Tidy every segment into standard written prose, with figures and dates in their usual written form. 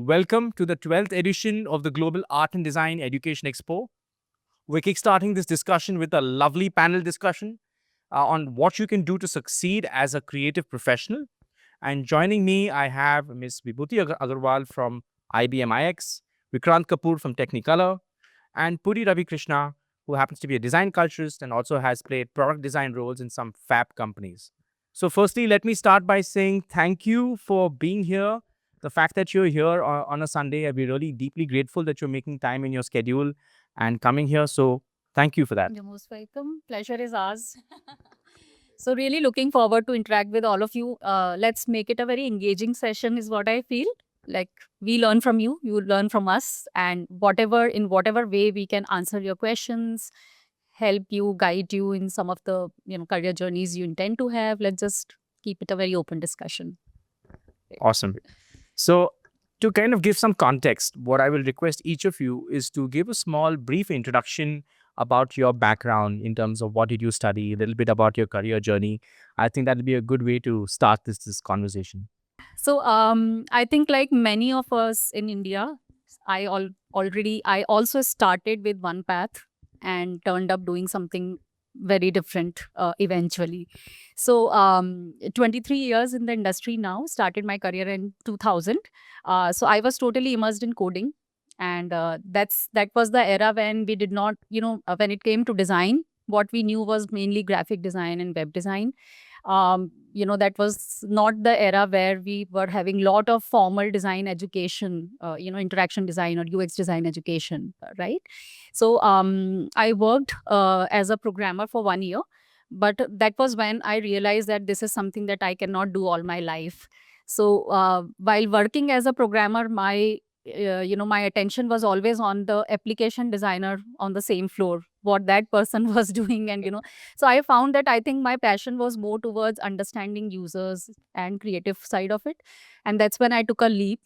Welcome to the 12th edition of the Global Art and Design Education Expo. We're kickstarting this discussion with a lovely panel discussion on what you can do to succeed as a creative professional. And joining me, I have Ms. Vibhuti Agrawal from IBM iX, Vikrant Kapur from Technicolor, and Pudi Ravi Krishna, who happens to be a design culturist and also has played product design roles in some fab companies. So, firstly, let me start by saying thank you for being here. The fact that you're here on a Sunday, we're really deeply grateful that you're making time in your schedule and coming here. So, thank you for that. You're most welcome. Pleasure is ours. So really looking forward to interact with all of you. Let's make it a very engaging session is what I feel. Like we learn from you, you learn from us, and in whatever way we can answer your questions, help you, guide you in some of the career journeys you intend to have. Let's just keep it a very open discussion. Awesome. So, to kind of give some context, what I will request each of you is to give a small, brief introduction about your background in terms of what did you study, a little bit about your career journey. I think that'll be a good way to start this conversation. So I think like many of us in India, I also started with one path and turned up doing something very different eventually. So 23 years in the industry now, started my career in 2000. So I was totally immersed in coding. And that was the era when we did not, when it came to design, what we knew was mainly graphic design and web design. That was not the era where we were having lot of formal design education, interaction design or UX design education, right? So I worked as a programmer for 1 year, but that was when I realized that this is something that I cannot do all my life. So while working as a programmer, my attention was always on the application designer on the same floor, what that person was doing. And so I found that I think my passion was more towards understanding users and creative side of it. And that's when I took a leap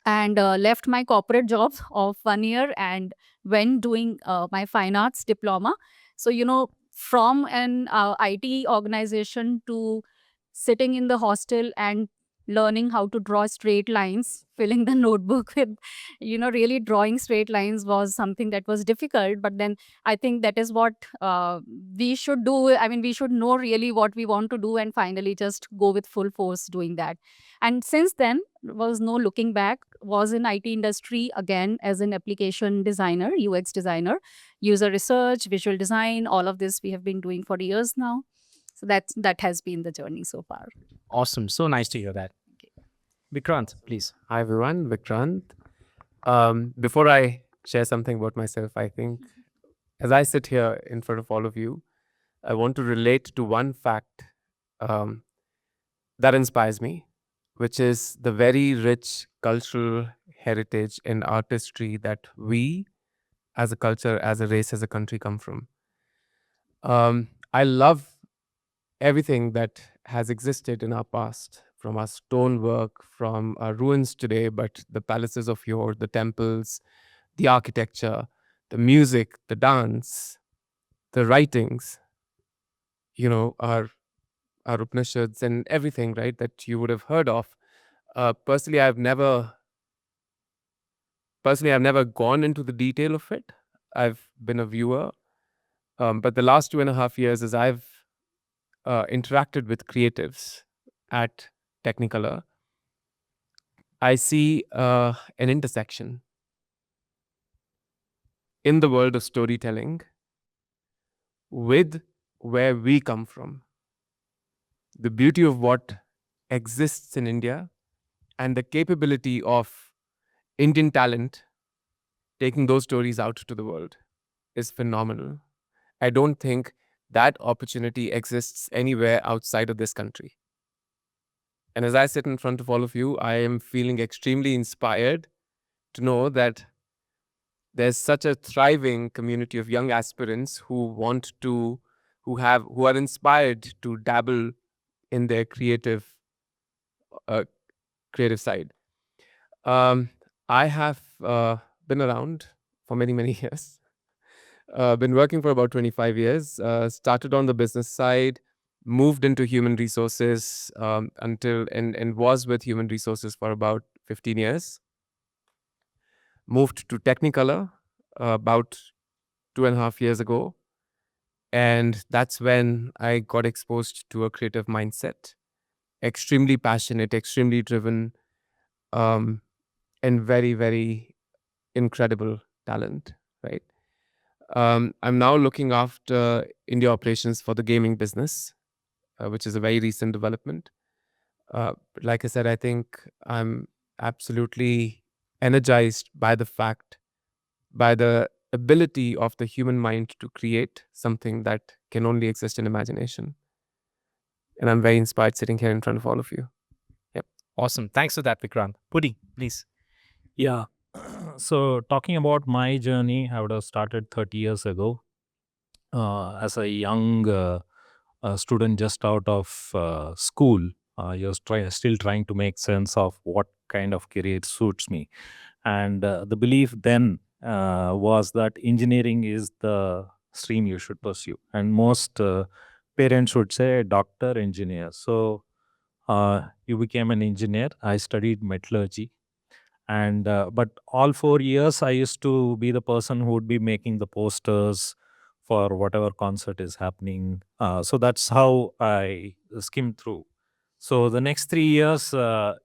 and left my corporate job of 1 year and went doing my fine arts diploma. So from an IT organization to sitting in the hostel and learning how to draw straight lines, filling the notebook with really drawing straight lines was something that was difficult. But then I think that is what we should do. I mean, we should know really what we want to do and finally just go with full force doing that. And since then was no looking back, was in IT industry again as an application designer, UX designer, user research, visual design, all of this we have been doing for years now. So that has been the journey so far. Awesome. So nice to hear that. Vikrant, please. Hi everyone, Vikrant. Before I share something about myself, I think as I sit here in front of all of you, I want to relate to one fact that inspires me, which is the very rich cultural heritage and artistry that we as a culture, as a race, as a country come from. I love everything that has existed in our past, from our stonework, from our ruins today, but the palaces of yore, the temples, the architecture, the music, the dance, the writings, our Upanishads and everything, right, that you would have heard of. Personally, I've never gone into the detail of it. I've been a viewer. But the last 2.5 years, as I've interacted with creatives at Technicolor, I see an intersection in the world of storytelling with where we come from. The beauty of what exists in India and the capability of Indian talent taking those stories out to the world is phenomenal. I don't think that opportunity exists anywhere outside of this country. And as I sit in front of all of you, I am feeling extremely inspired to know that there's such a thriving community of young aspirants who are inspired to dabble in their creative side. I have been around for many, many years. Been working for about 25 years. Started on the business side, moved into human resources and was with human resources for about 15 years. moved to Technicolor about 2.5 years ago. And that's when I got exposed to a creative mindset. Extremely passionate, extremely driven, um, and very, very incredible talent, right? I'm now looking after India operations for the gaming business, which is a very recent development. Like I said, I think I'm absolutely energized by the fact, by the ability of the human mind to create something that can only exist in imagination. And I'm very inspired sitting here in front of all of you. Yep. Awesome. Thanks for that, Vikrant. Pudi, please. Yeah. So, talking about my journey, I would have started 30 years ago as a young student just out of school. You're still trying to make sense of what kind of career suits me. And the belief then was that engineering is the stream you should pursue. And most parents would say doctor, engineer. So, you became an engineer. I studied metallurgy, and but all 4 years I used to be the person who would be making the posters for whatever concert is happening. So that's how I skimmed through. So the next 3 years,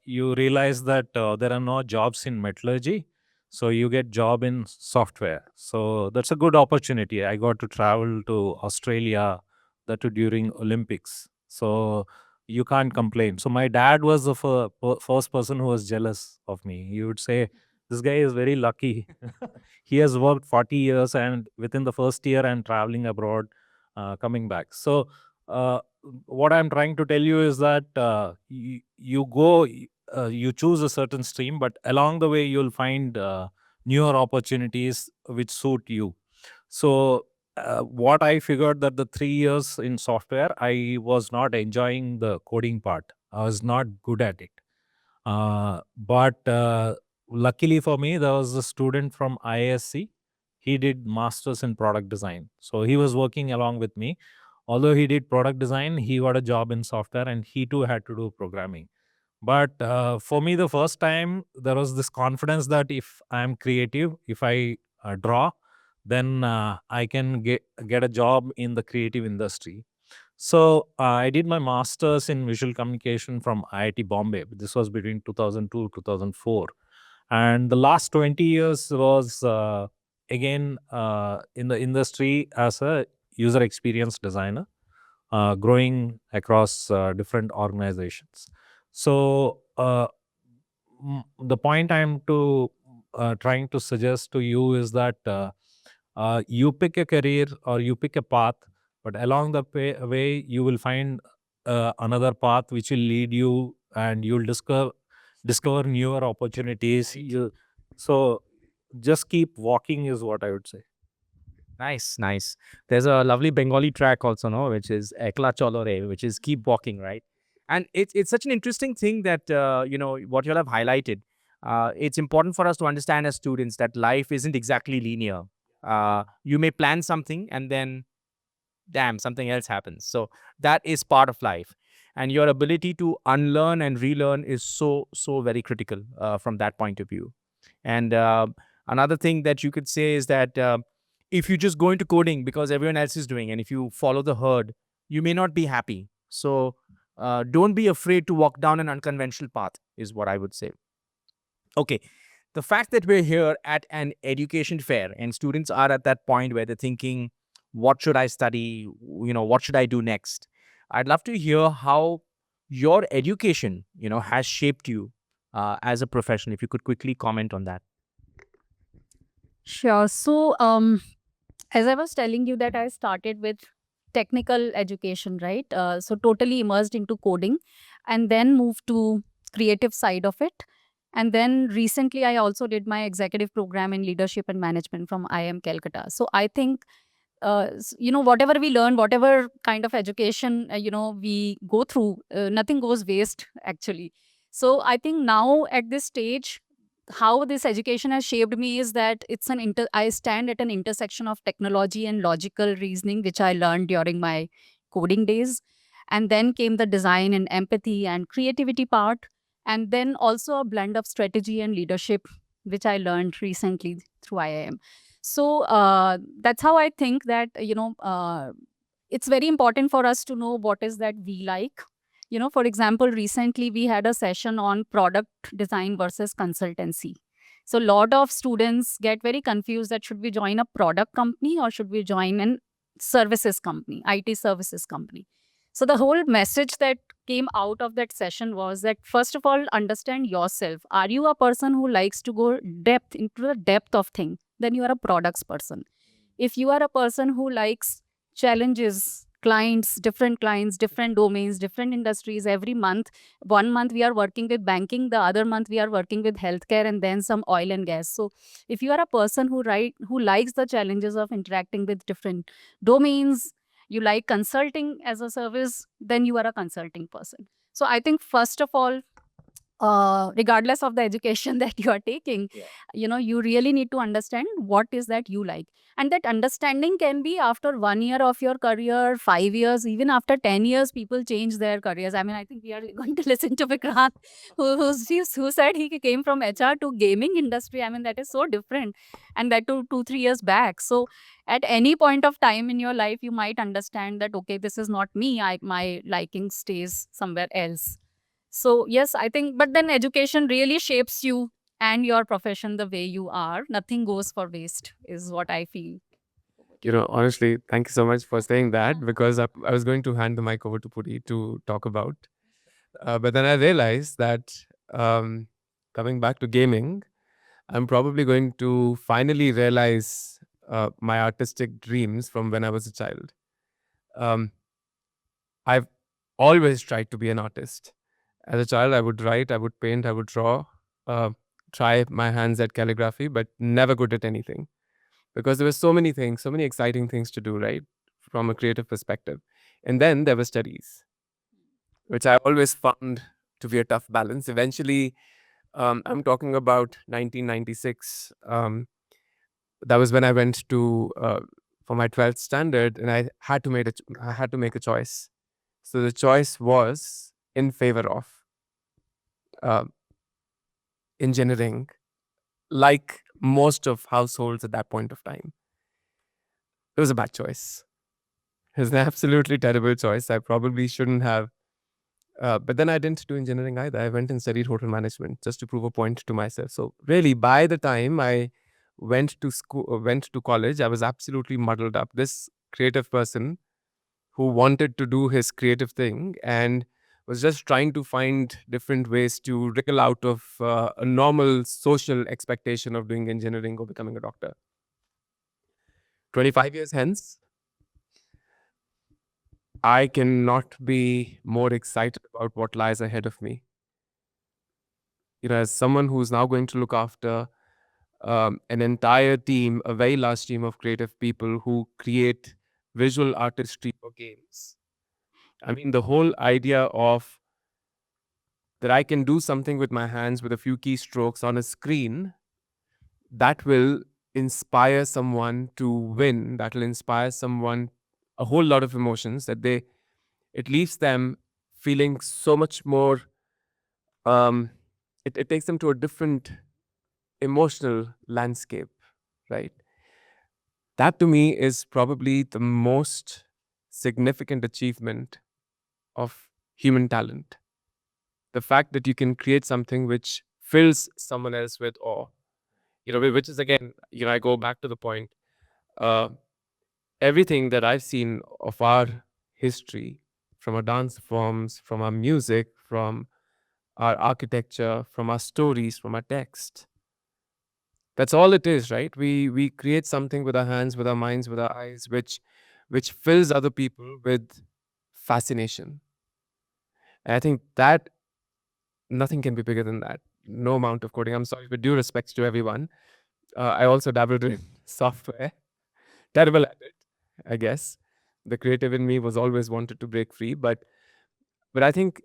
you realize that there are no jobs in metallurgy, so you get job in software. So that's a good opportunity. I got to travel to Australia, that too during Olympics. So you can't complain. So my dad was the first person who was jealous of me. He would say, "This guy is very lucky. He has worked 40 years, and within the first year, I'm traveling abroad, coming back." So, what I'm trying to tell you is that you choose a certain stream, but along the way, you'll find newer opportunities which suit you. So, what I figured that the 3 years in software, I was not enjoying the coding part. I was not good at it. But luckily for me, there was a student from ISC. He did masters in product design. So he was working along with me. Although he did product design, he got a job in software and he too had to do programming. But for me, the first time, there was this confidence that if I'm creative, if I draw, then I can get a job in the creative industry. So I did my master's in visual communication from IIT Bombay. This was between 2002 2004, and the last 20 years was again in the industry as a user experience designer, growing across different organizations. So the point I'm to trying to suggest to you is that you pick a career or you pick a path, but along the way you will find another path which will lead you, and you'll discover newer opportunities. So just keep walking is what I would say. Nice, nice. There's a lovely Bengali track also, no, which is Ekla Cholo Re, which is keep walking, right? And it's such an interesting thing that what you all have highlighted. It's important for us to understand as students that life isn't exactly linear. You may plan something and then, damn, something else happens. So that is part of life, and your ability to unlearn and relearn is so very critical from that point of view. And another thing that you could say is that if you just go into coding because everyone else is doing, and if you follow the herd, you may not be happy. So don't be afraid to walk down an unconventional path, is what I would say. Okay. The fact that we're here at an education fair and students are at that point where they're thinking, what should I study? What should I do next? I'd love to hear how your education, has shaped you as a professional. If you could quickly comment on that. Sure. So, as I was telling you that I started with technical education, right? So totally immersed into coding, and then moved to creative side of it. And then recently, I also did my executive program in leadership and management from IIM Calcutta. So I think, whatever we learn, whatever kind of education, we go through, nothing goes waste actually. So I think now at this stage, how this education has shaped me is that I stand at an intersection of technology and logical reasoning, which I learned during my coding days. And then came the design and empathy and creativity part. And then also a blend of strategy and leadership which I learned recently through IIM. So that's how I think that, it's very important for us to know what is that we like. For example, recently we had a session on product design versus consultancy. So a lot of students get very confused that should we join a product company or should we join an services company, IT services company. So the whole message that came out of that session was that, first of all, understand yourself. Are you a person who likes to go depth into the depth of thing? Then you are a products person. If you are a person who likes challenges, clients, different domains, different industries, every month, 1 month we are working with banking, the other month we are working with healthcare, and then some oil and gas. So if you are a person who likes the challenges of interacting with different domains, you like consulting as a service, then you are a consulting person. So I think, first of all, regardless of the education that you are taking, you really need to understand what is that you like. And that understanding can be after 1 year of your career, 5 years, even after 10 years, people change their careers. I mean, I think we are going to listen to Vikrant, who said he came from HR to gaming industry. I mean, that is so different. And that too, 2-3 years back. So at any point of time in your life, you might understand that, okay, this is not me. My liking stays somewhere else. So yes, I think, but then education really shapes you and your profession the way you are. Nothing goes for waste, is what I feel. Honestly, thank you so much for saying that, because I was going to hand the mic over to Pudi to talk about. But then I realized that coming back to gaming, I'm probably going to finally realize my artistic dreams from when I was a child. Um, I've always tried to be an artist. As a child, I would write, I would paint, I would draw, uh, try my hands at calligraphy, but never good at anything, because there were so many things, so many exciting things to do, right, from a creative perspective. And then there were studies, which I always found to be a tough balance. Eventually, I'm talking about 1996. That was when I went to for my 12th standard, and I had to make a choice. So the choice was in favor of uh, engineering, like most of households at that point of time. It was a bad choice. It was an absolutely terrible choice. I probably shouldn't have. But then I didn't do engineering either. I went and studied hotel management just to prove a point to myself. So really, by the time I went to school, went to college, I was absolutely muddled up. This creative person who wanted to do his creative thing and was just trying to find different ways to wriggle out of a normal social expectation of doing engineering or becoming a doctor. 25 years hence, I cannot be more excited about what lies ahead of me. As someone who's now going to look after an entire team, a very large team of creative people who create visual artistry for games. I mean, the whole idea of that I can do something with my hands with a few keystrokes on a screen that will inspire someone to win, that will inspire someone a whole lot of emotions, that it leaves them feeling so much more, it takes them to a different emotional landscape, right? That to me is probably the most significant achievement of human talent. The fact that you can create something which fills someone else with awe, which is, again, I go back to the point, everything that I've seen of our history, from our dance forms, from our music, from our architecture, from our stories, from our text. That's all it is, right? We create something with our hands, with our minds, with our eyes, which fills other people with fascination. And I think that nothing can be bigger than that. No amount of coding. I'm sorry, with due respect to everyone. I also dabbled in software. Terrible at it, I guess. The creative in me was always wanted to break free, but I think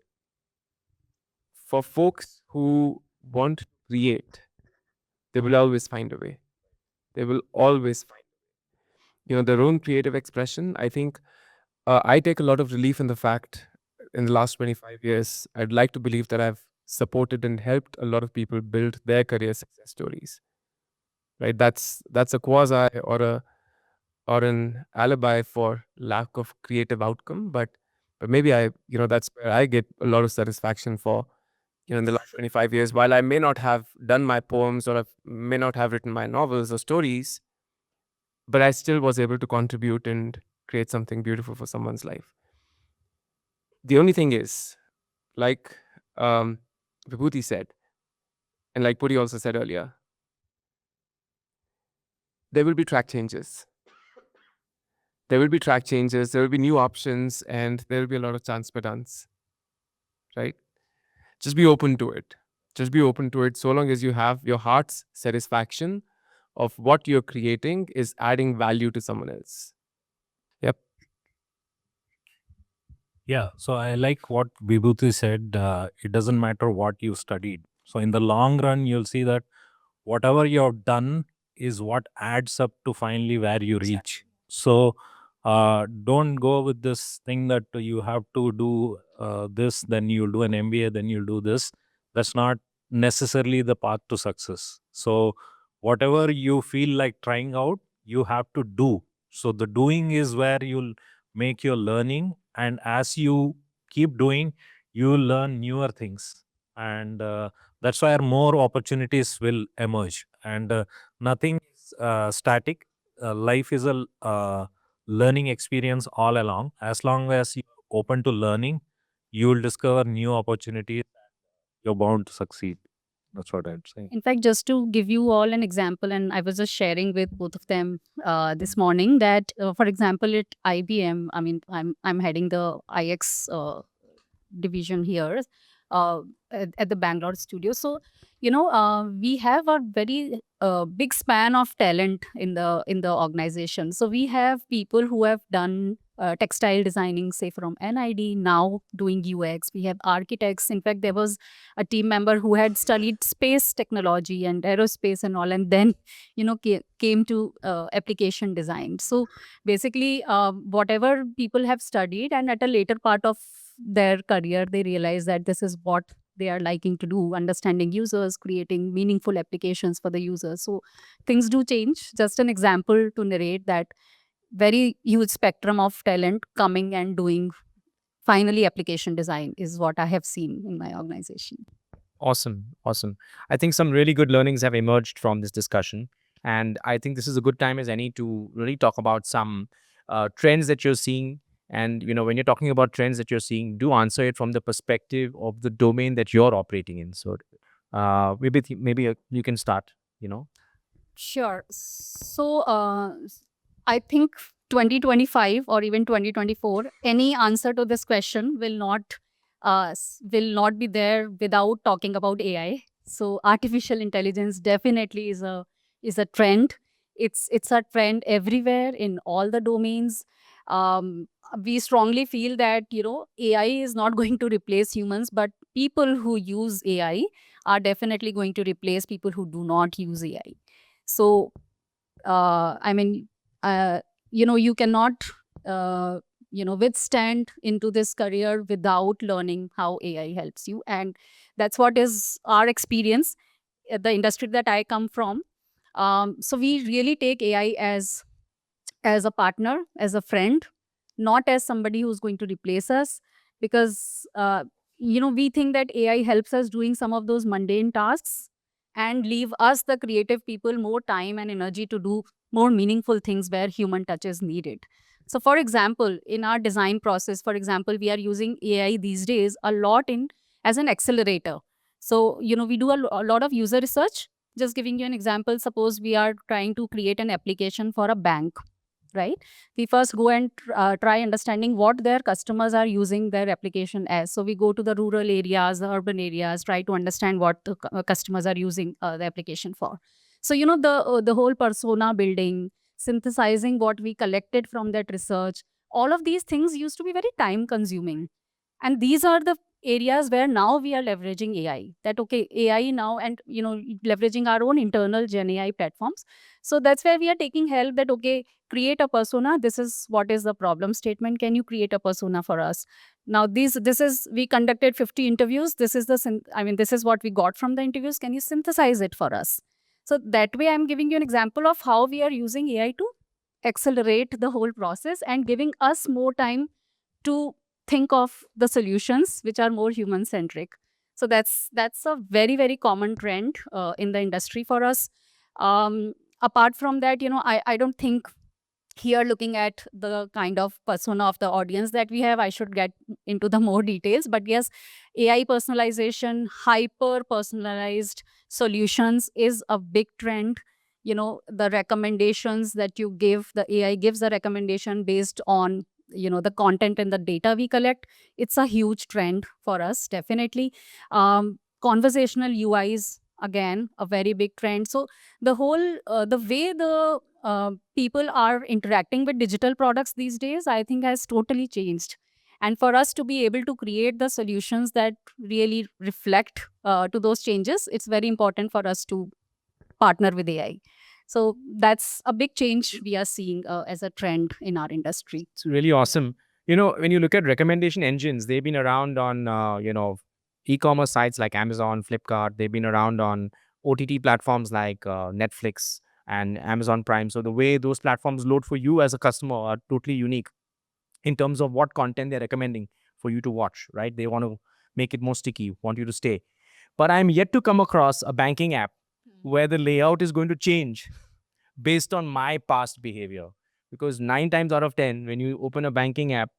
for folks who want to create, they will always find a way. They will always find, their own creative expression. I think I take a lot of relief in the fact, in the last 25 years, I'd like to believe that I've supported and helped a lot of people build their career success stories. Right? That's a quasi or an alibi for lack of creative outcome, but maybe that's where I get a lot of satisfaction for, in the last 25 years. While I may not have done my poems or I may not have written my novels or stories, but I still was able to contribute and create something beautiful for someone's life. The only thing is, like Vibhuti said, and like Pudi also said earlier, there will be track changes. There will be track changes, there will be new options, and there will be a lot of chance per dance. Right? Just be open to it. Just be open to it so long as you have your heart's satisfaction of what you're creating is adding value to someone else. Yep. Yeah, so I like what Vibhuti said. It doesn't matter what you studied. So in the long run, you'll see that whatever you've done is what adds up to finally where you reach. So don't go with this thing that you have to do this, then you'll do an MBA, then you'll do this. That's not necessarily the path to success. So whatever you feel like trying out, you have to do. So the doing is where you'll make your learning, and as you keep doing, you learn newer things, and that's where more opportunities will emerge. And nothing is static. Life is a learning experience all along. As long as you're open to learning, you will discover new opportunities. You're bound to succeed. That's what I'd say. In fact, just to give you all an example, and I was just sharing with both of them this morning that, for example, at IBM, I mean, I'm heading the IX division here at the Bangalore studio. So, we have a very big span of talent in the organization. So we have people who have done textile designing, say from NID, now doing UX. We have architects. In fact, there was a team member who had studied space technology and aerospace and all, and then came to application design. So basically, whatever people have studied, and at a later part of their career, they realize that this is what they are liking to do, understanding users, creating meaningful applications for the users. So things do change. Just an example to narrate that very huge spectrum of talent coming and doing finally application design is what I have seen in my organization. Awesome. Awesome. I think some really good learnings have emerged from this discussion. And I think this is a good time as any to really talk about some trends that you're seeing. And, when you're talking about trends that you're seeing, do answer it from the perspective of the domain that you're operating in. So maybe you can start, Sure. So I think 2025 or even 2024, any answer to this question will not be there without talking about AI. So artificial intelligence definitely is a trend. It's a trend everywhere in all the domains. We strongly feel that AI is not going to replace humans, but people who use AI are definitely going to replace people who do not use AI. So I mean, you cannot withstand into this career without learning how AI helps you, and that's what is our experience at the industry that I come from. So we really take AI as a partner, as a friend, not as somebody who's going to replace us, because we think that AI helps us doing some of those mundane tasks and leave us, the creative people, more time and energy to do more meaningful things where human touch is needed. So for example, in our design process, for example, we are using AI these days a lot as an accelerator. So we do a lot of user research. Just giving you an example, suppose we are trying to create an application for a bank, right? We first go and try understanding what their customers are using their application as. So we go to the rural areas, the urban areas, try to understand what the customers are using the application for. So the whole persona building, synthesizing what we collected from that research, all of these things used to be very time consuming. And these are the areas where now we are leveraging AI. That okay, AI now, and leveraging our own internal Gen AI platforms. So that's where we are taking help. That okay, create a persona. This is what is the problem statement. Can you create a persona for us? Now this is, we conducted 50 interviews. This is this is what we got from the interviews. Can you synthesize it for us? So that way, I'm giving you an example of how we are using AI to accelerate the whole process and giving us more time to think of the solutions which are more human centric. So that's a very very common trend in the industry for us. Apart from that, I don't think here, looking at the kind of persona of the audience that we have, I should get into the more details. But yes, AI personalization, hyper personalized solutions is a big trend. The recommendations that you give, the AI gives a recommendation based on the content and the data we collect. It's a huge trend for us, definitely. Conversational UIs, again, a very big trend. So the whole the way the people are interacting with digital products these days, I think, has totally changed. And for us to be able to create the solutions that really reflect to those changes, it's very important for us to partner with AI. So that's a big change we are seeing as a trend in our industry. It's really awesome. When you look at recommendation engines, they've been around on, e-commerce sites like Amazon, Flipkart. They've been around on OTT platforms like Netflix and Amazon Prime. So the way those platforms load for you as a customer are totally unique in terms of what content they're recommending for you to watch, right? They want to make it more sticky, want you to stay. But I'm yet to come across a banking app where the layout is going to change based on my past behavior. Because 9 times out of 10, when you open a banking app,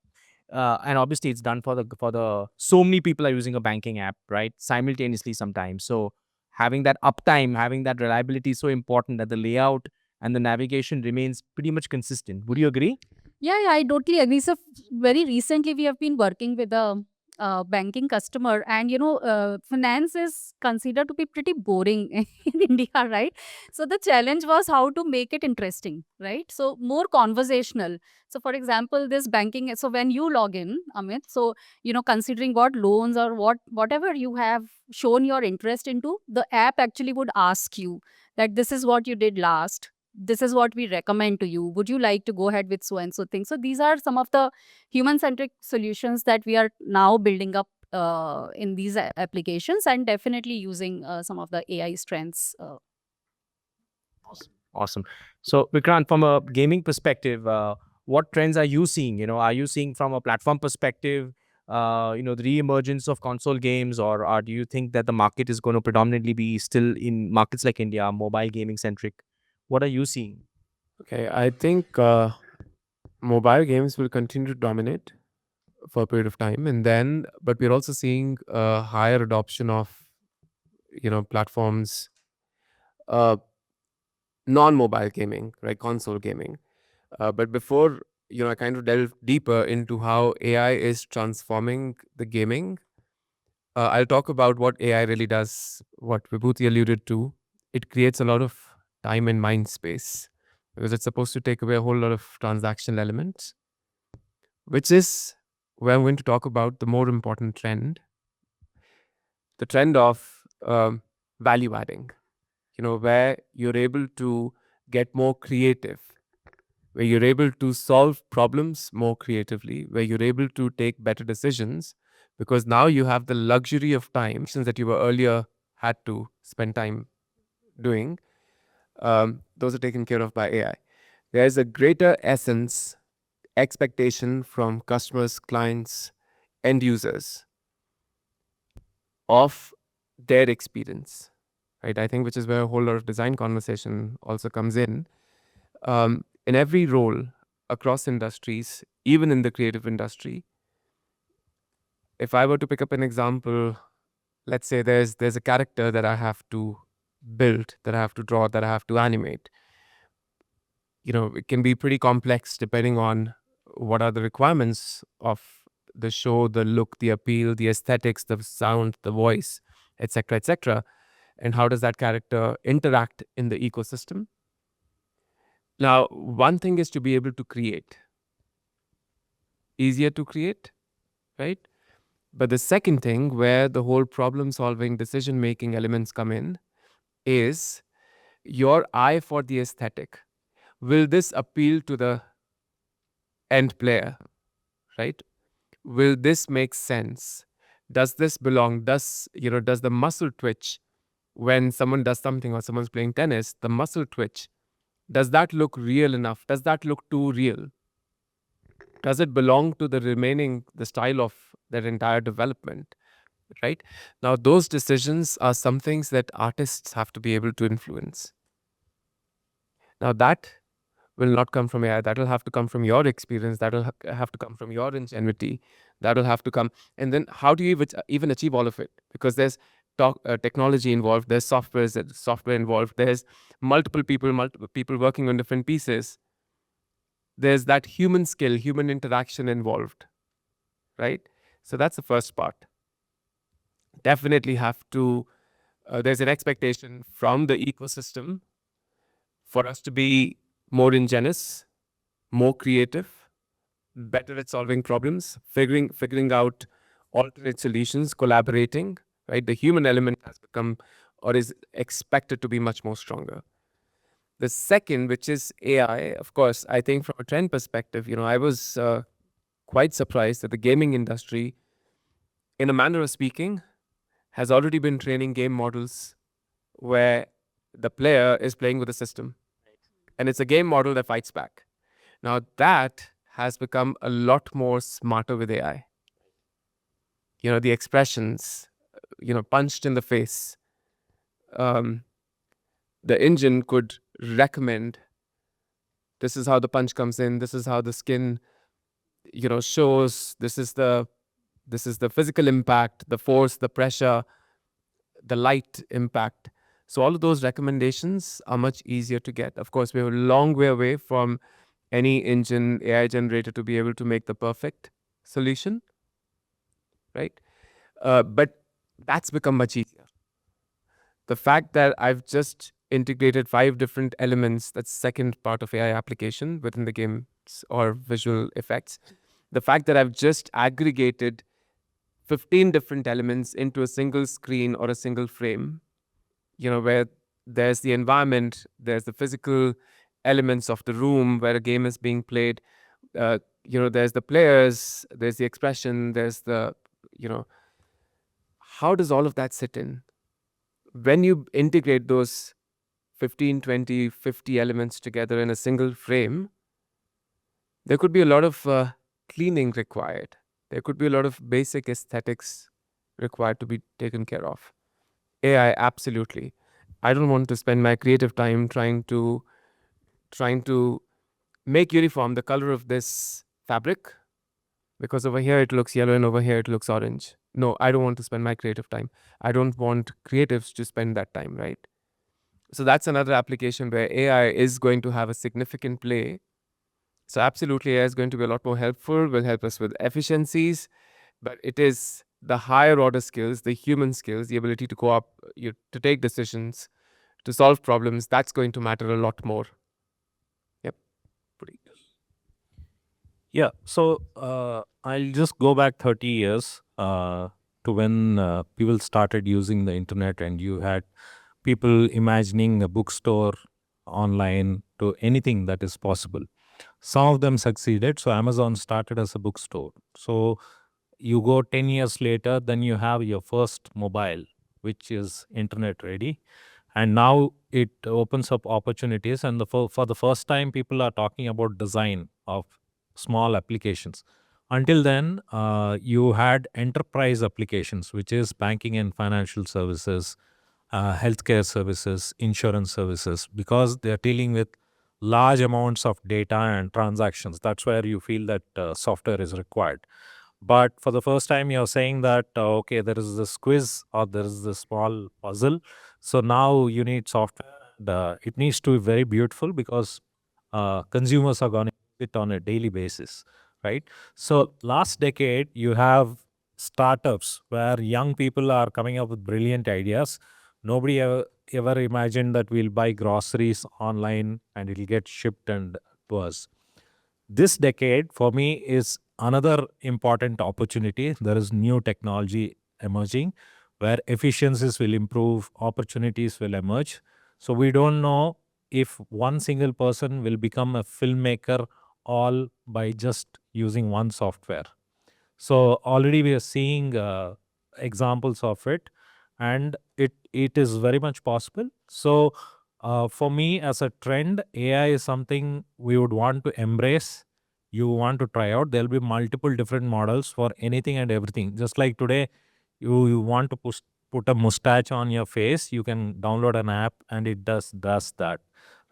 and obviously it's done for the so many people are using a banking app, right? Simultaneously sometimes. So having that uptime, having that reliability is so important that the layout and the navigation remains pretty much consistent. Would you agree? Yeah, I totally agree. So very recently, we have been working with a banking customer, and finance is considered to be pretty boring in India, right? So the challenge was how to make it interesting, right? So more conversational. So for example, this banking. So when you log in, Amit, so considering what loans or whatever you have shown your interest into, the app actually would ask you that this is what you did last, this is what we recommend to you, would you like to go ahead with so and so thing. So these are some of the human centric solutions that we are now building up in these applications, and definitely using some of the AI strengths. Awesome. So, Vikrant, from a gaming perspective, what trends are you seeing? Are you seeing from a platform perspective, the re-emergence of console games, or do you think that the market is going to predominantly be still in markets like India, mobile gaming centric? What are you seeing? Okay, I think mobile games will continue to dominate for a period of time, and then, but we're also seeing a higher adoption of platforms, uh, non-mobile gaming, right, console gaming. But before I kind of delve deeper into how AI is transforming the gaming, I'll talk about what AI really does. What Vibhuti alluded to, it creates a lot of time and mind space because it's supposed to take away a whole lot of transactional elements, which is where I'm going to talk about the more important trend, the trend of value adding, where you're able to get more creative, where you're able to solve problems more creatively, where you're able to take better decisions, because now you have the luxury of time that you were earlier had to spend time doing. Those are taken care of by AI. There's a greater essence, expectation from customers, clients, end users of their experience, right? I think which is where a whole lot of design conversation also comes in. In every role across industries, even in the creative industry, if I were to pick up an example, let's say there's a character that I have to build, that I have to draw, that I have to animate. It can be pretty complex depending on what are the requirements of the show, the look, the appeal, the aesthetics, the sound, the voice, etc., etc. And how does that character interact in the ecosystem? Now, one thing is to be able to create. Easier to create, right? But the second thing, where the whole problem solving, decision making elements come in, is your eye for the aesthetic. Will this appeal to the end player, right? Will this make sense? Does this belong? Does the muscle twitch when someone does something or someone's playing tennis, the muscle twitch, does that look real enough? Does that look too real? Does it belong to the style of that entire development? Right? Now, those decisions are some things that artists have to be able to influence. Now, that will not come from AI. That will have to come from your experience. That will have to come from your ingenuity. That will have to come. And then, how do you even achieve all of it? Because there's technology involved. There's software involved. There's multiple people working on different pieces. There's that human skill, human interaction involved, right? So that's the first part. Definitely have to. There's an expectation from the ecosystem for us to be more ingenious, more creative, better at solving problems, figuring out alternate solutions, collaborating, right? The human element has become or is expected to be much more stronger. The second, which is AI, of course, I think from a trend perspective, I was quite surprised that the gaming industry, in a manner of speaking, has already been training game models where the player is playing with the system. And it's a game model that fights back. Now, that has become a lot more smarter with AI. The expressions, punched in the face. The engine could recommend, this is how the punch comes in, this is how the skin, shows, this is the physical impact, the force, the pressure, the light impact. So all of those recommendations are much easier to get. Of course, we're a long way away from any engine AI generator to be able to make the perfect solution, right? But that's become much easier. The fact that I've just integrated 5 different elements, that's second part of AI application within the games or visual effects. The fact that I've just aggregated 15 different elements into a single screen or a single frame, where there's the environment, there's the physical elements of the room where a game is being played, there's the players, there's the expression, there's the, how does all of that sit in? When you integrate those 15, 20, 50 elements together in a single frame, there could be a lot of cleaning required. There could be a lot of basic aesthetics required to be taken care of. AI, absolutely. I don't want to spend my creative time trying to make uniform the color of this fabric, because over here it looks yellow and over here it looks orange. No, I don't want to spend my creative time. I don't want creatives to spend that time, right? So that's another application where AI is going to have a significant play. So absolutely, AI is going to be a lot more helpful, will help us with efficiencies, but it is the higher order skills, the human skills, the ability to to take decisions, to solve problems, that's going to matter a lot more. Yep. Yeah, so I'll just go back 30 years to when people started using the internet, and you had people imagining a bookstore online to anything that is possible. Some of them succeeded. So Amazon started as a bookstore. So you go 10 years later, then you have your first mobile, which is internet ready. And now it opens up opportunities. And for the first time, people are talking about design of small applications. Until then, you had enterprise applications, which is banking and financial services, healthcare services, insurance services, because they're dealing with large amounts of data and transactions. That's where you feel that software is required. But for the first time, you're saying that, okay, there is this quiz or there is this small puzzle. So now you need software. And, it needs to be very beautiful because consumers are going to use it on a daily basis, right? So last decade, you have startups where young people are coming up with brilliant ideas. Nobody ever imagined that we'll buy groceries online and it'll get shipped and to us. This decade for me is another important opportunity. There is new technology emerging where efficiencies will improve, opportunities will emerge. So we don't know if one single person will become a filmmaker all by just using one software. So already we are seeing examples of it, and it is very much possible. So for me, as a trend, AI is something we would want to embrace. You want to try out. There'll be multiple different models for anything and everything. Just like today, you want to put a mustache on your face, you can download an app and it does that,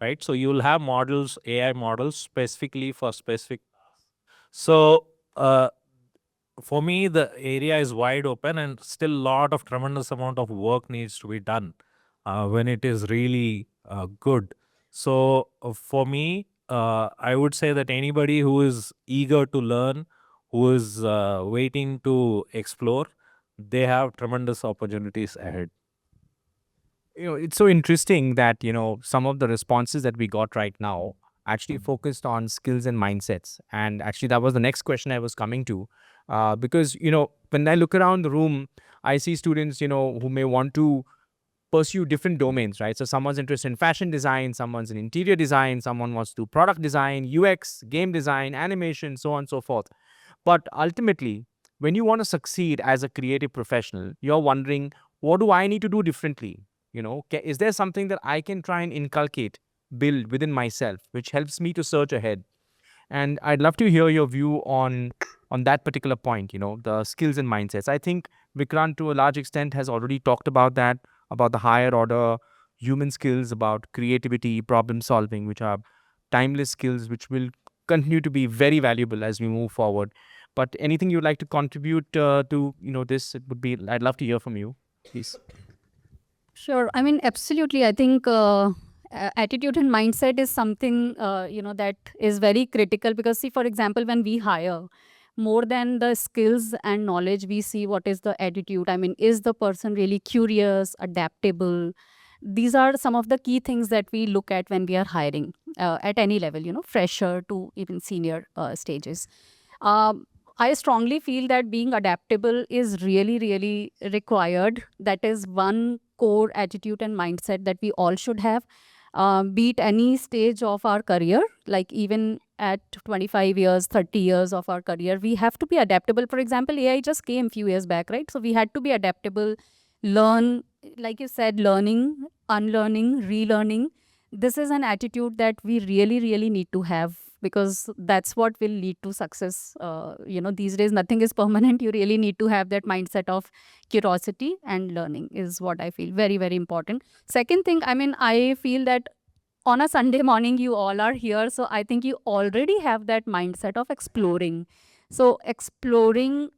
right? So you'll have models, AI models specifically for specific. So for me, the area is wide open, and still a lot of tremendous amount of work needs to be done when it is really good. So for me, I would say that anybody who is eager to learn, who is waiting to explore, they have tremendous opportunities ahead. It's so interesting that, some of the responses that we got right now actually focused on skills and mindsets. And actually, that was the next question I was coming to. Because, when I look around the room, I see students, who may want to pursue different domains, right? So someone's interested in fashion design, someone's in interior design, someone wants to do product design, UX, game design, animation, so on and so forth. But ultimately, when you want to succeed as a creative professional, you're wondering, what do I need to do differently? Is there something that I can try and inculcate, build within myself, which helps me to surge ahead? And I'd love to hear your view on that particular point, the skills and mindsets. I think Vikrant, to a large extent, has already talked about that, about the higher order human skills, about creativity, problem solving, which are timeless skills, which will continue to be very valuable as we move forward. But anything you'd like to contribute to, this, it would be, I'd love to hear from you, please. Sure. I mean, absolutely. I think attitude and mindset is something, that is very critical because, see, for example, when we hire, more than the skills and knowledge, we see what is the attitude. I mean, is the person really curious, adaptable? These are some of the key things that we look at when we are hiring at any level, fresher to even senior stages. I strongly feel that being adaptable is really, really required. That is one core attitude and mindset that we all should have, be it any stage of our career, like even at 25 years, 30 years of our career, we have to be adaptable. For example, AI just came a few years back, right? So we had to be adaptable, learn, like you said, learning, unlearning, relearning. This is an attitude that we really, really need to have because that's what will lead to success. These days, nothing is permanent. You really need to have that mindset of curiosity and learning is what I feel very, very important. Second thing, I mean, I feel that on a Sunday morning, you all are here. So I think you already have that mindset of exploring. So exploring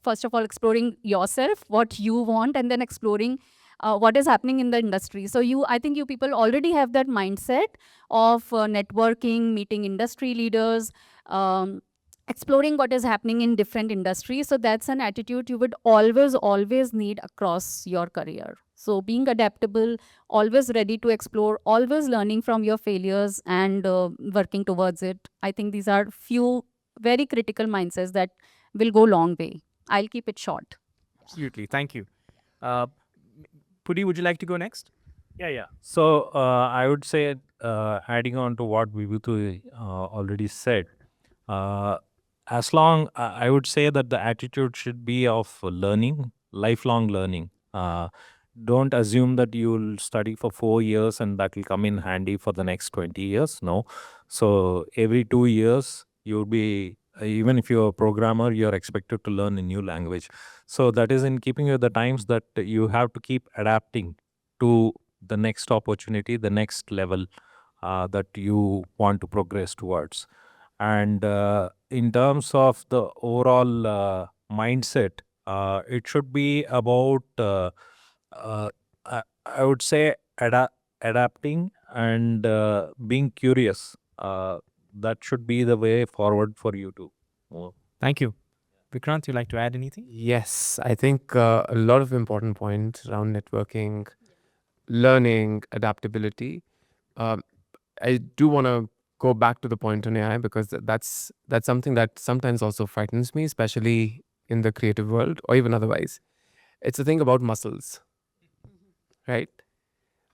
first of all, exploring yourself, what you want, and then exploring what is happening in the industry. So I think you people already have that mindset of networking, meeting industry leaders, exploring what is happening in different industries. So that's an attitude you would always need across your career. So being adaptable, always ready to explore, always learning from your failures and working towards it. I think these are few very critical mindsets that will go long way. I'll keep it short. Absolutely. Thank you. Pudi, would you like to go next? Yeah. So I would say, adding on to what Vibhuti already said, I would say that the attitude should be of learning, lifelong learning. Don't assume that you'll study for 4 years and that will come in handy for the next 20 years. No. So every 2 years, you'll be, even if you're a programmer, you're expected to learn a new language. So that is in keeping with the times that you have to keep adapting to the next opportunity, the next level that you want to progress towards. And in terms of the overall mindset, it should be about, I would say, adapting and being curious. That should be the way forward for you to move. Thank you. Vikrant, you like to add anything? Yes, I think a lot of important points around networking, learning, adaptability. I do want to go back to the point on AI because that's something that sometimes also frightens me, especially in the creative world or even otherwise. It's the thing about muscles, right?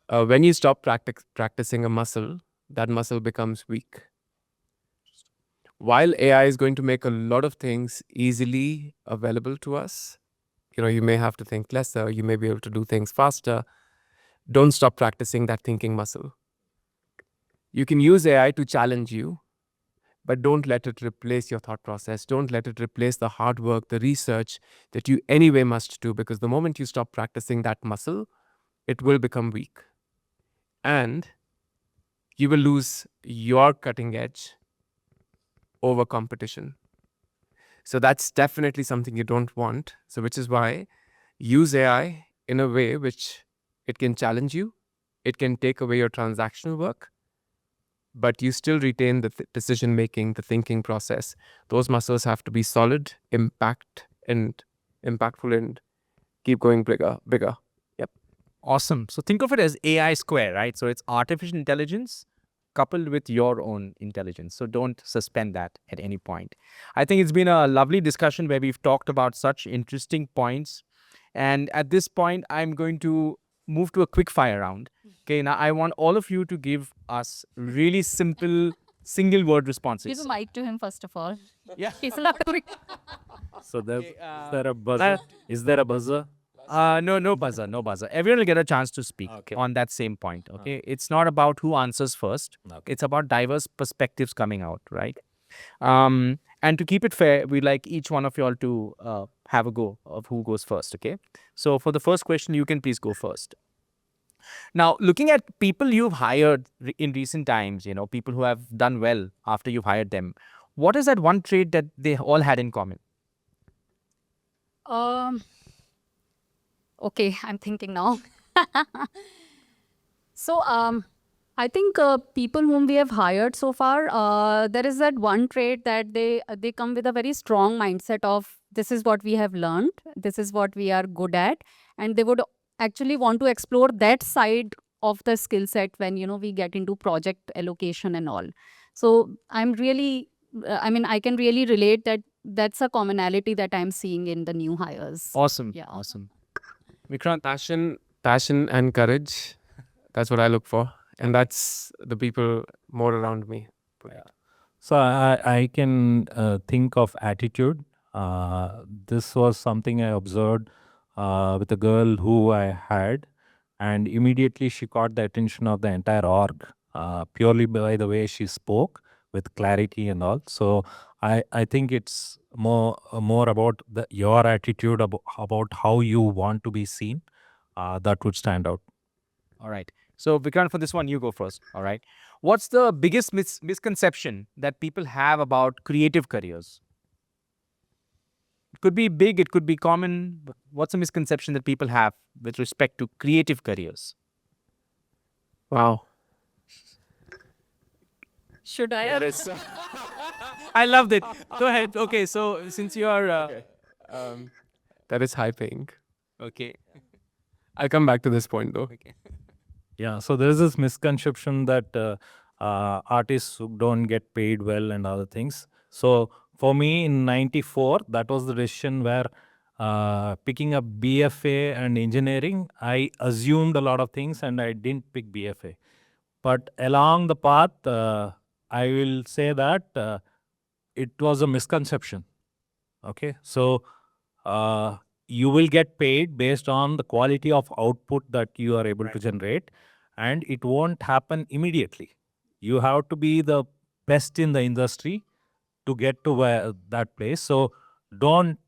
When you stop practicing a muscle, that muscle becomes weak. While AI is going to make a lot of things easily available to us, you may have to think lesser, you may be able to do things faster. Don't stop practicing that thinking muscle. You can use AI to challenge you, but don't let it replace your thought process. Don't let it replace the hard work, the research that you anyway must do, because the moment you stop practicing that muscle, it will become weak. And you will lose your cutting edge over competition. So that's definitely something you don't want. So which is why use AI in a way which it can challenge you, it can take away your transactional work, but you still retain the decision making, the thinking process. Those muscles have to be solid, impactful, and keep going bigger. Yep. Awesome. So think of it as AI square, right? So it's artificial intelligence coupled with your own intelligence. So don't suspend that at any point. I think it's been a lovely discussion where we've talked about such interesting points. And at this point, I'm going to move to a quick fire round. Okay, now I want all of you to give us really simple single word Give responses. a mic to him first of all. Yeah. He's allowed to. So there, Okay, is there a buzzer? Is there a buzzer? no buzzer, no buzzer. Everyone will get a chance to speak Okay. on that same point. Okay, it's not about who answers first. Okay. It's about diverse perspectives coming out, right? And to keep it fair, we like each one of y'all to have a go of who goes first. Okay, so for the first question, you can please go first. Now, looking at people you've hired in recent times, people who have done well after you've hired them, what is that one trait that they all had in common? Okay, I'm thinking now. So, I think people whom we have hired so far, there is that one trait that they come with a very strong mindset of this is what we have learned, this is what we are good at, and they would actually want to explore that side of the skill set when we get into project allocation and all. So I'm really, I can really relate that that's a commonality that I'm seeing in the new hires. Awesome. Yeah. Awesome. Vikrant, Passion and courage. That's what I look for. And that's the people more around me. So I can think of attitude. This was something I observed with a girl who I had, and immediately she caught the attention of the entire org purely by the way she spoke with clarity and all. So I think it's more about your attitude about how you want to be seen. That would stand out. all right. So, Vikrant, for this one, you go first. All right. What's the biggest misconception that people have about creative careers? It could be big, it could be common. But what's a misconception that people have with respect to creative careers? Wow. Should I? I loved it. Go ahead. Okay. So, since you are. That is high paying. Okay. I'll come back to this point though. Okay. Yeah, so there is this misconception that artists who don't get paid well and other things. So for me in '94, that was the decision where picking up BFA and engineering, I assumed a lot of things and I didn't pick BFA. But along the path, I will say that it was a misconception. Okay, so you will get paid based on the quality of output that you are able to generate, and it won't happen immediately. You have to be the best in the industry to get to that place. So don't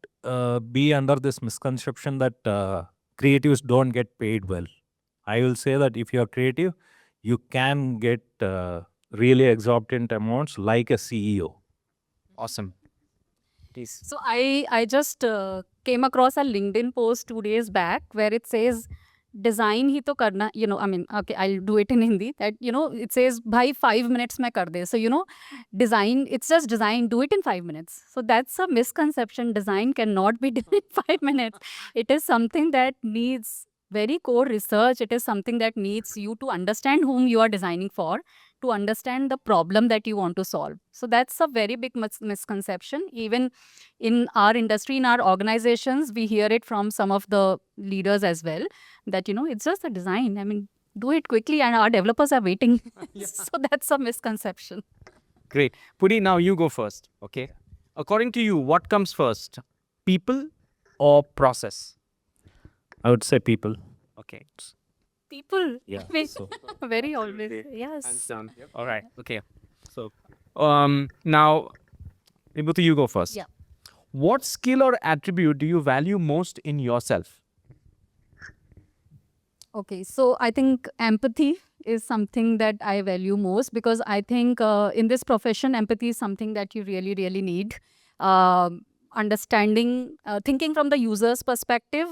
be under this misconception that creatives don't get paid well. I will say that if you are creative, you can get really exorbitant amounts like a CEO. Awesome. Please. So I just came across a LinkedIn post 2 days back where it says design ही तो करना okay, I'll do it in Hindi that it says भाई 5 minutes में कर दे. So design, it's just design, do it in 5 minutes. So that's a misconception. Design cannot be done in 5 minutes. It is something that needs very core research. It is something that needs you to understand whom you are designing for, to understand the problem that you want to solve. So that's a very big misconception. Even in our industry, in our organizations, we hear it from some of the leaders as well, that, it's just a design. I mean, do it quickly and our developers are waiting. So that's a misconception. Great. Pudi, now you go first. Okay. According to you, what comes first? People or process? I would say people. Okay. People. Yeah. Wait, So, very always. Yes. Hands down. All right. Okay. so Now, Vibhuti, you go first. Yeah. What skill or attribute do you value most in yourself? Okay, so I think empathy is something that I value most, because I think in this profession, empathy is something that you really, really need. Understanding, thinking from the user's perspective,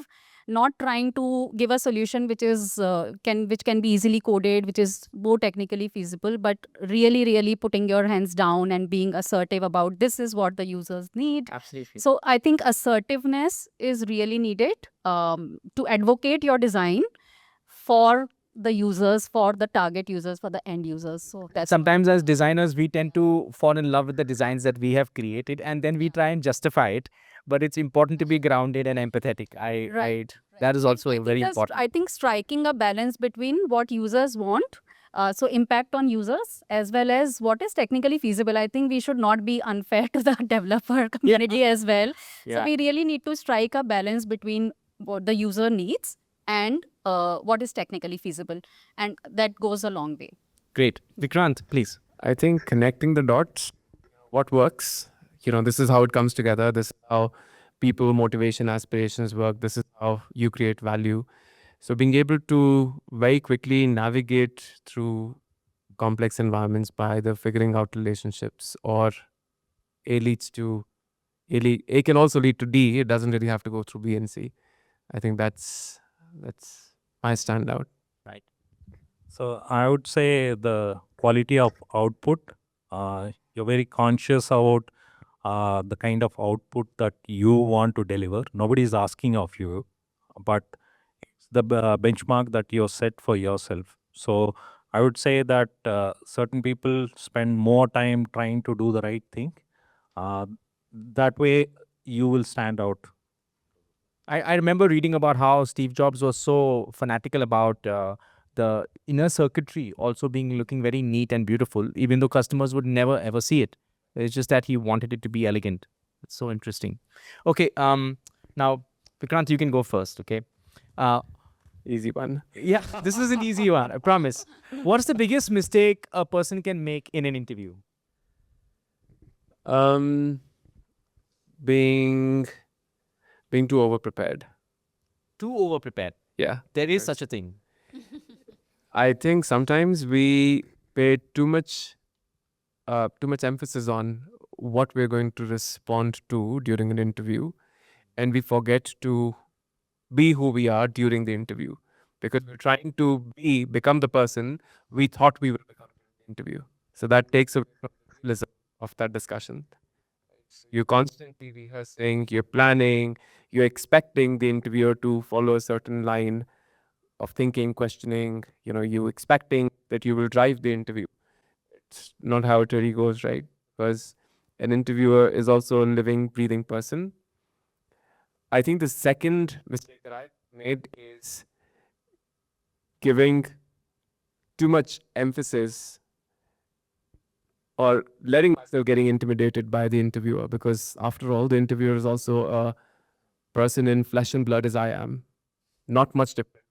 not trying to give a solution which is which can be easily coded, which is more technically feasible, but really, really putting your hands down and being assertive about this is what the users need. Absolutely. So I think assertiveness is really needed to advocate your design for the users, for the target users, for the end users. So that's Sometimes as designers, we tend to fall in love with the designs that we have created and then we try and justify it. But it's important to be grounded and empathetic. Right. That is also very important. I think striking a balance between what users want, so impact on users, as well as what is technically feasible. I think we should not be unfair to the developer community as well. So we really need to strike a balance between what the user needs and what is technically feasible. And that goes a long way. Great. Vikrant, please. I think connecting the dots, what works, this is how it comes together. This is how people, motivation, aspirations work. This is how you create value. So being able to very quickly navigate through complex environments by either figuring out relationships, or A leads to A can also lead to D. It doesn't really have to go through B and C. I think that's my standout. Right. So I would say the quality of output. You're very conscious about the kind of output that you want to deliver. Nobody is asking of you, but it's the benchmark that you set for yourself. So I would say that certain people spend more time trying to do the right thing. That way, you will stand out. I remember reading about how Steve Jobs was so fanatical about the inner circuitry also looking very neat and beautiful, even though customers would never ever see it. It's just that he wanted it to be elegant. It's so interesting. Okay, now Vikrant, you can go first. Okay, Easy one. yeah, this is an easy one. I promise. What's the biggest mistake a person can make in an interview? Being too over prepared. Too over prepared. Yeah. There is Yes. such a thing. I think sometimes we pay too much emphasis on what we're going to respond to during an interview, and we forget to be who we are during the interview, because we're trying to become the person we thought we would become in the interview. So that takes away from the realism of that discussion. You're constantly rehearsing, you're planning, you're expecting the interviewer to follow a certain line of thinking, questioning, you expecting that you will drive the interview. It's not how it really goes, right? Because an interviewer is also a living, breathing person. I think the second mistake that I made is giving too much emphasis, or letting myself getting intimidated by the interviewer, because after all, the interviewer is also a person in flesh and blood as I am, not much different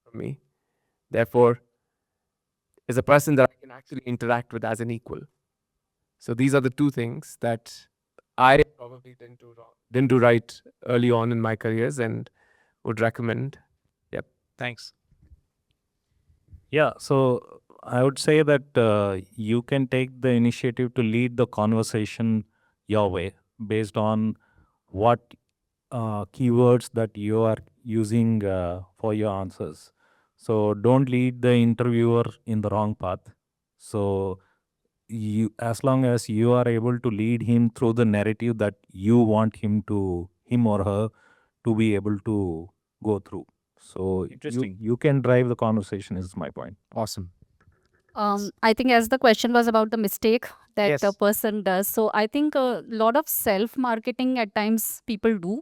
from me. Therefore, is a person that I can actually interact with as an equal. So these are the two things that I probably didn't do right early on in my careers, and would recommend. Thanks. Yeah, so I would say that you can take the initiative to lead the conversation your way based on what keywords that you are using for your answers. So don't lead the interviewer in the wrong path. So as long as you are able to lead him through the narrative that you want him or her to be able to go through. So Interesting. you can drive the conversation, is my point. Awesome. I think as the question was about the mistake that Yes. a person does, so I think a lot of self marketing at times people do,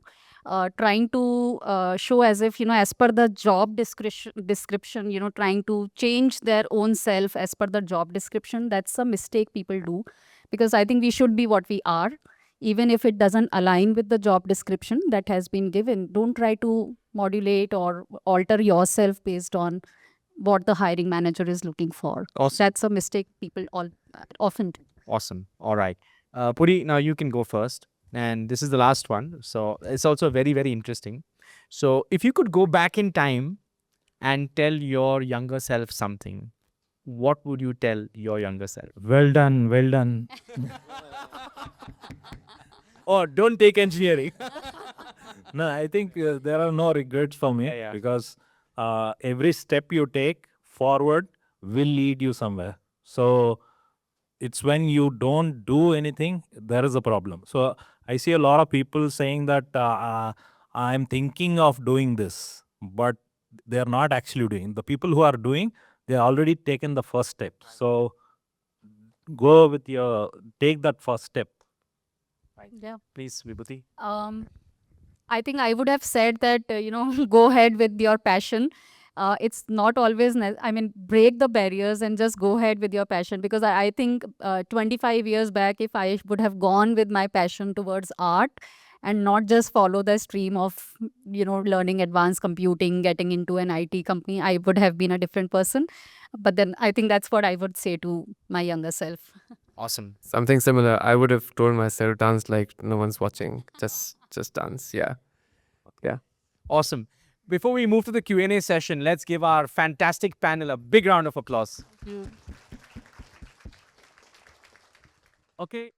trying to show as if, as per the job description, trying to change their own self as per the job description. That's a mistake people do, because I think we should be what we are, even if it doesn't align with the job description that has been given. Don't try to modulate or alter yourself based on what the hiring manager is looking for. Awesome. That's a mistake people often do. Awesome. All right. Puri, now you can go first. And this is the last one. So it's also very, very interesting. So if you could go back in time and tell your younger self something, what would you tell your younger self? Well done, well done. Oh, don't take engineering. No, I think there are no regrets for me, Yeah. because every step you take forward will lead you somewhere. So it's when you don't do anything, there is a problem. So I see a lot of people saying that I'm thinking of doing this, but they're not actually doing. The people who are doing, they already taken the first step. So go with take that first step. Yeah. Please, Vibhuti. I think I would have said that, go ahead with your passion. It's not always, break the barriers and just go ahead with your passion. Because I think 25 years back, if I would have gone with my passion towards art and not just follow the stream of, learning advanced computing, getting into an IT company, I would have been a different person. But then I think that's what I would say to my younger self. Awesome. Something similar. I would have told myself, dance like no one's watching. Just dance. Yeah. Awesome. Before we move to the Q&A session, let's give our fantastic panel a big round of applause. Okay.